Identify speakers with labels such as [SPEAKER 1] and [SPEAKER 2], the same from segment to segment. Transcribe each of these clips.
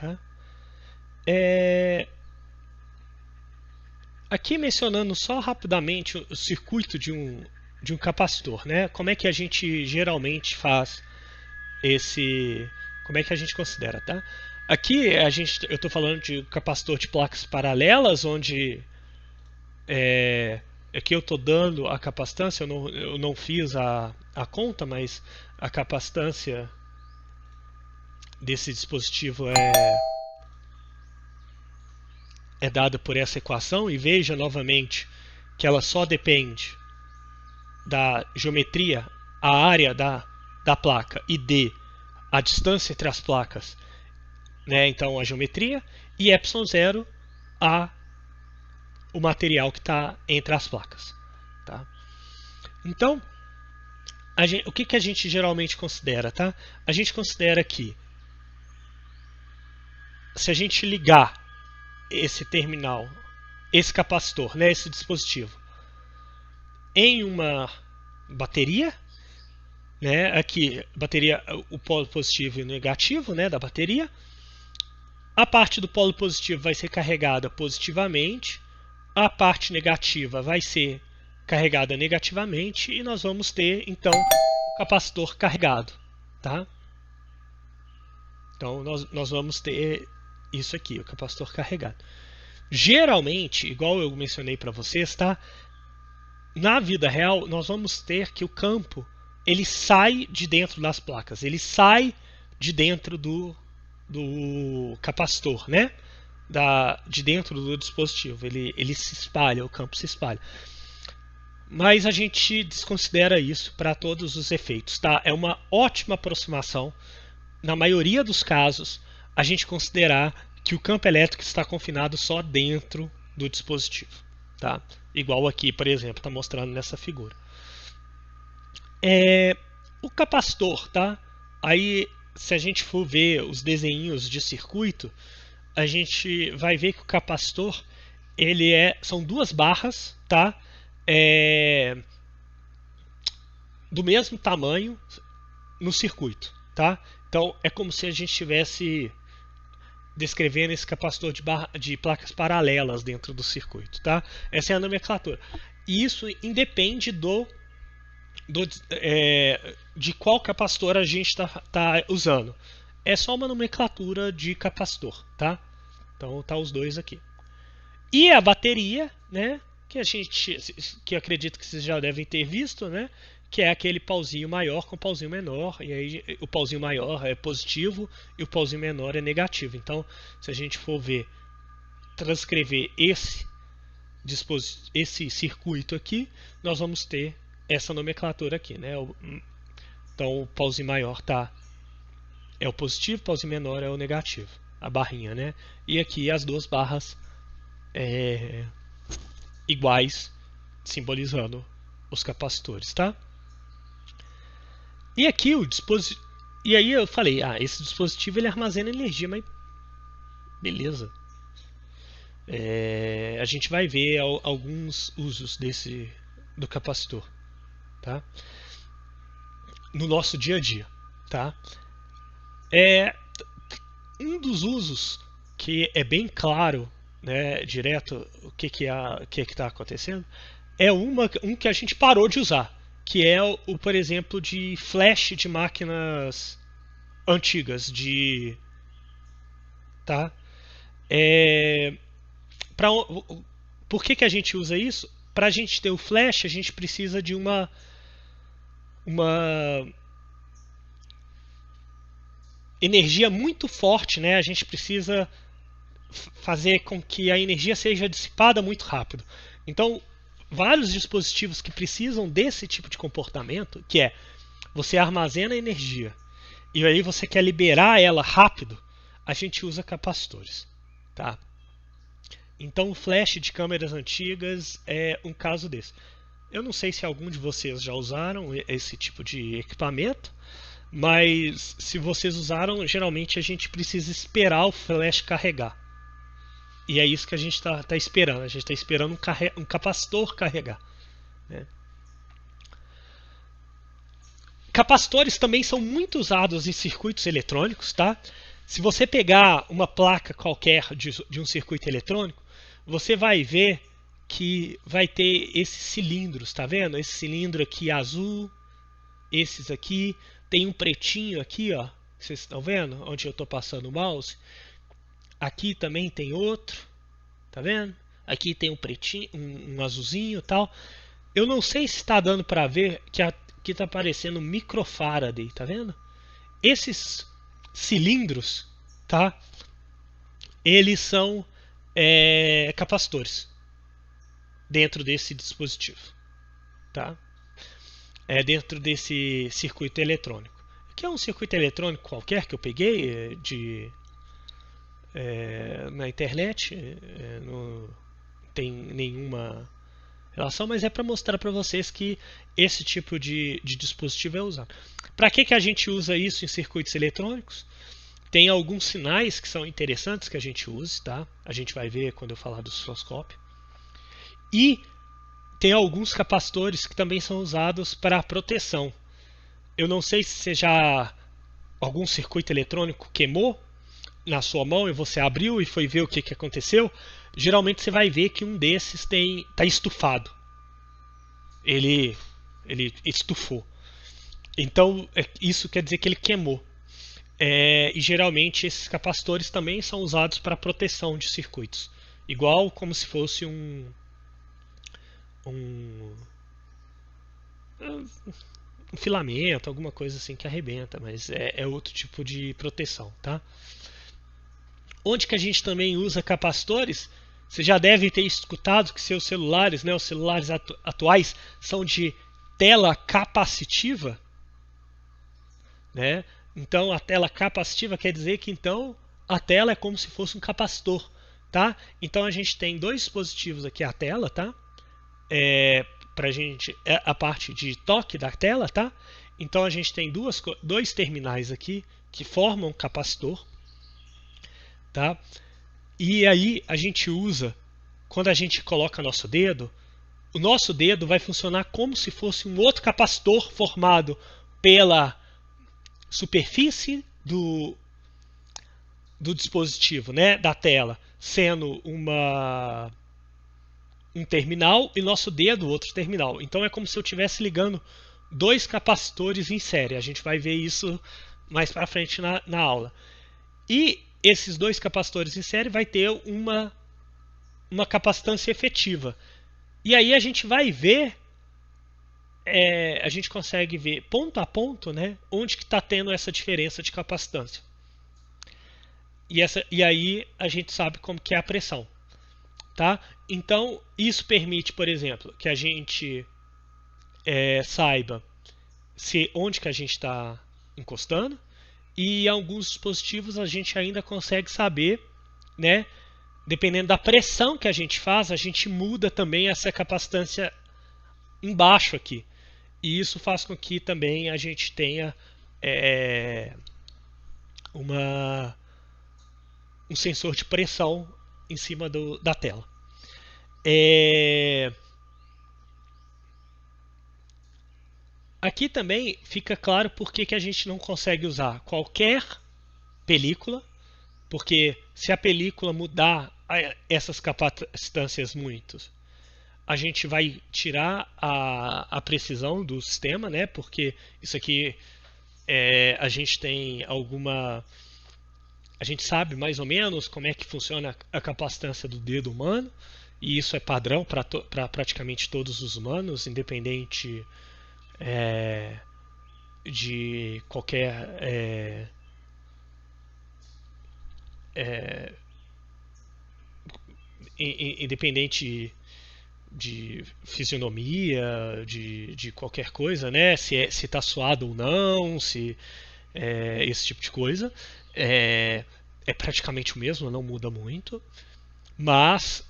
[SPEAKER 1] Tá? Aqui mencionando só rapidamente o circuito de um capacitor, né? Como é que a gente geralmente faz esse, como é que a gente considera, tá? Aqui eu estou falando de capacitor de placas paralelas, onde aqui eu estou dando a capacitância, eu não fiz a conta, mas a capacitância desse dispositivo é dada por essa equação, e veja novamente que ela só depende da geometria, a área da placa, e a distância entre as placas, né? Então a geometria, e ε0 o material que está entre as placas. Tá? Então, o que a gente geralmente considera? Tá? A gente considera que se a gente ligar esse terminal, esse capacitor, né, esse dispositivo, em uma bateria, né, aqui bateria, o polo positivo e o negativo, né, da bateria, a parte do polo positivo vai ser carregada positivamente, a parte negativa vai ser carregada negativamente, e nós vamos ter então o capacitor carregado, tá? Então nós vamos ter isso aqui, o capacitor carregado. Geralmente, igual eu mencionei para vocês, tá? Na vida real, nós vamos ter que o campo ele sai de dentro das placas, ele sai de dentro do capacitor, né? De dentro do dispositivo, ele se espalha, o campo se espalha. Mas a gente desconsidera isso para todos os efeitos, tá? É uma ótima aproximação, na maioria dos casos, a gente considerar que o campo elétrico está confinado só dentro do dispositivo, tá? Igual aqui, por exemplo, está mostrando nessa figura. O capacitor, tá? Aí, se a gente for ver os desenhos de circuito, a gente vai ver que o capacitor são duas barras, tá? Do mesmo tamanho no circuito, tá? Então é como se a gente estivesse descrevendo esse capacitor de placas paralelas dentro do circuito, tá? Essa é a nomenclatura. E isso independe de qual capacitor a gente está usando. É só uma nomenclatura de capacitor, tá? Então tá os dois aqui. E a bateria, né? Que acredito que vocês já devem ter visto, né? Que é aquele pauzinho maior com pauzinho menor, e aí o pauzinho maior é positivo e o pauzinho menor é negativo. Então, se a gente for transcrever esse circuito aqui, nós vamos ter essa nomenclatura aqui, né? Então, o pauzinho maior é o positivo, o pauzinho menor é o negativo, a barrinha, né? E aqui as duas barras iguais, simbolizando os capacitores, tá? E aqui o dispositivo. E aí eu falei, esse dispositivo ele armazena energia, mas beleza. A gente vai ver alguns usos do capacitor, tá? No nosso dia a dia, tá? Um dos usos que é bem claro, né, direto o que está acontecendo, é um que a gente parou de usar, que é por exemplo, de flash de máquinas antigas, tá? Por que a gente usa isso? Para a gente ter o flash, a gente precisa de uma energia muito forte, né? A gente precisa fazer com que a energia seja dissipada muito rápido. Então, vários dispositivos que precisam desse tipo de comportamento, que é você armazena energia e aí você quer liberar ela rápido, a gente usa capacitores, tá? Então o flash de câmeras antigas é um caso desse. Eu não sei se algum de vocês já usaram esse tipo de equipamento, mas se vocês usaram, geralmente a gente precisa esperar o flash carregar. E é isso que a gente está esperando. A gente está esperando um capacitor carregar, né? Capacitores também são muito usados em circuitos eletrônicos, tá? Se você pegar uma placa qualquer de um circuito eletrônico, você vai ver que vai ter esses cilindros, tá vendo? Esse cilindro aqui azul, esses aqui, tem um pretinho aqui, ó, vocês estão vendo? Onde eu estou passando o mouse. Aqui também tem outro, tá vendo? Aqui tem um pretinho, um azulzinho e tal. Eu não sei se está dando para ver que aqui está aparecendo microfaraday, tá vendo? Esses cilindros, tá? Eles são capacitores dentro desse dispositivo, tá? Dentro desse circuito eletrônico. Aqui é um circuito eletrônico qualquer que eu peguei na internet, não tem nenhuma relação, mas é para mostrar para vocês que esse tipo de dispositivo é usado. Para que a gente usa isso em circuitos eletrônicos? Tem alguns sinais que são interessantes que a gente use, tá? A gente vai ver quando eu falar do osciloscópio. E tem alguns capacitores que também são usados para proteção. Eu não sei se algum circuito eletrônico queimou na sua mão e você abriu e foi ver o que aconteceu. Geralmente você vai ver que um desses está estufado. Ele estufou. Então isso quer dizer que ele queimou. E geralmente esses capacitores também são usados para proteção de circuitos. Igual como se fosse um filamento, alguma coisa assim que arrebenta, mas é outro tipo de proteção, tá? Onde que a gente também usa capacitores? Você já deve ter escutado que seus celulares, né, os celulares atuais, são de tela capacitiva, né? Então a tela capacitiva quer dizer que então a tela é como se fosse um capacitor, tá? Então a gente tem dois dispositivos aqui, a tela, tá? Pra gente a parte de toque da tela, tá? Então a gente tem dois terminais aqui que formam um capacitor, tá? E aí a gente usa, quando a gente coloca nosso dedo, o nosso dedo vai funcionar como se fosse um outro capacitor formado pela superfície do dispositivo, né, da tela, sendo um terminal e nosso dedo outro terminal. Então é como se eu estivesse ligando dois capacitores em série. A gente vai ver isso mais para frente na aula. E esses dois capacitores em série vai ter uma capacitância efetiva. E aí a gente vai ver, a gente consegue ver ponto a ponto, né, onde que está tendo essa diferença de capacitância. E aí a gente sabe como que é a pressão. Tá? Então isso permite, por exemplo, que a gente saiba onde que a gente está encostando, e em alguns dispositivos a gente ainda consegue saber, né, dependendo da pressão que a gente faz, a gente muda também essa capacitância embaixo aqui, e isso faz com que também a gente tenha um sensor de pressão em cima da tela. Aqui também fica claro por que a gente não consegue usar qualquer película, porque se a película mudar essas capacitâncias muito, a gente vai tirar a precisão do sistema, né? Porque isso aqui a gente tem a gente sabe mais ou menos como é que funciona a capacitância do dedo humano, e isso é padrão para praticamente todos os humanos, independente de qualquer independente de fisionomia, de qualquer coisa, né? Se está suado ou não, se esse tipo de coisa. É praticamente o mesmo, não muda muito. Mas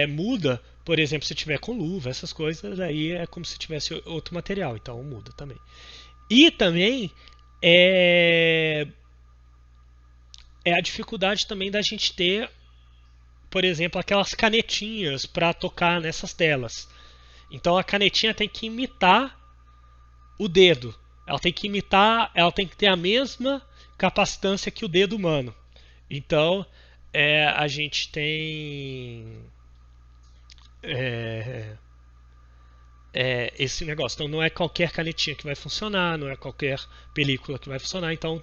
[SPEAKER 1] muda, por exemplo, se tiver com luva, essas coisas, aí é como se tivesse outro material, então muda também. E também é a dificuldade também da gente ter, por exemplo, aquelas canetinhas para tocar nessas telas. Então a canetinha tem que imitar o dedo. Ela tem que ter a mesma capacitância que o dedo humano. Então, a gente tem é, esse negócio. Então, não é qualquer canetinha que vai funcionar, não é qualquer película que vai funcionar. Então,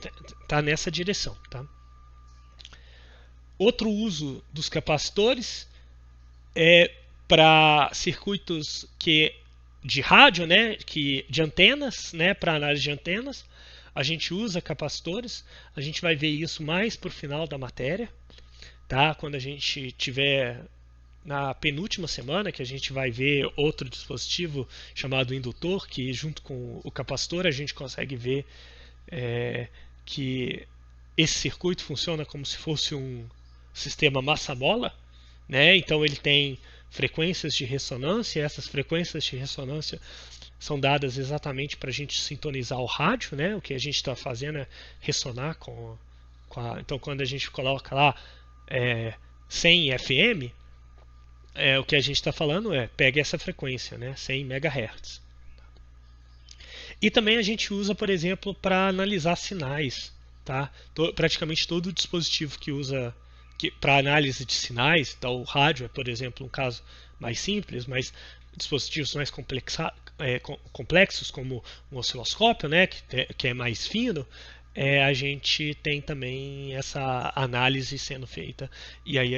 [SPEAKER 1] tá nessa direção, tá? Outro uso dos capacitores é para circuitos de rádio, né, de antenas, né, para análise de antenas. A gente usa capacitores. A gente vai ver isso mais por final da matéria, tá? Quando a gente tiver na penúltima semana, que a gente vai ver outro dispositivo chamado indutor, que junto com o capacitor a gente consegue ver que esse circuito funciona como se fosse um sistema massa-mola, né? Então ele tem frequências de ressonância, e essas frequências de ressonância são dadas exatamente para a gente sintonizar o rádio, né? O que a gente está fazendo é ressonar então quando a gente coloca lá 100 FM, o que a gente está falando pegue essa frequência, né? 100 MHz. E também a gente usa, por exemplo, para analisar sinais, tá? Praticamente todo dispositivo que usa para análise de sinais, então o rádio é, por exemplo, um caso mais simples, mas dispositivos mais complexos, como um osciloscópio, né, que é mais fino, a gente tem também essa análise sendo feita. E aí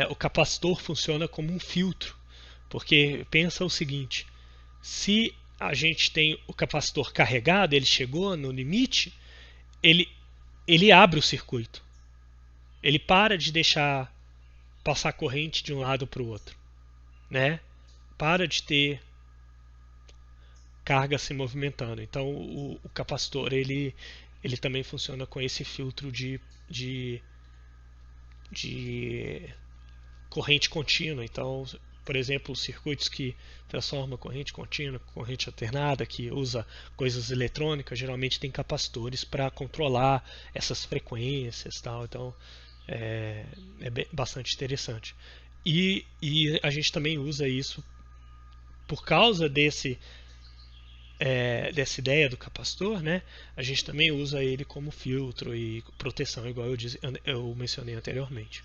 [SPEAKER 1] o capacitor funciona como um filtro, porque pensa o seguinte: se a gente tem o capacitor carregado, ele chegou no limite, ele abre o circuito. Ele para de deixar passar corrente de um lado para o outro, né? Para de ter carga se movimentando. Então o capacitor ele também funciona com esse filtro de corrente contínua. Então, por exemplo, circuitos que transformam corrente contínua, corrente alternada, que usa coisas eletrônicas, geralmente tem capacitores para controlar essas frequências, tal. Então bastante interessante. E a gente também usa isso por causa dessa ideia do capacitor, né? A gente também usa ele como filtro e proteção, igual eu mencionei anteriormente.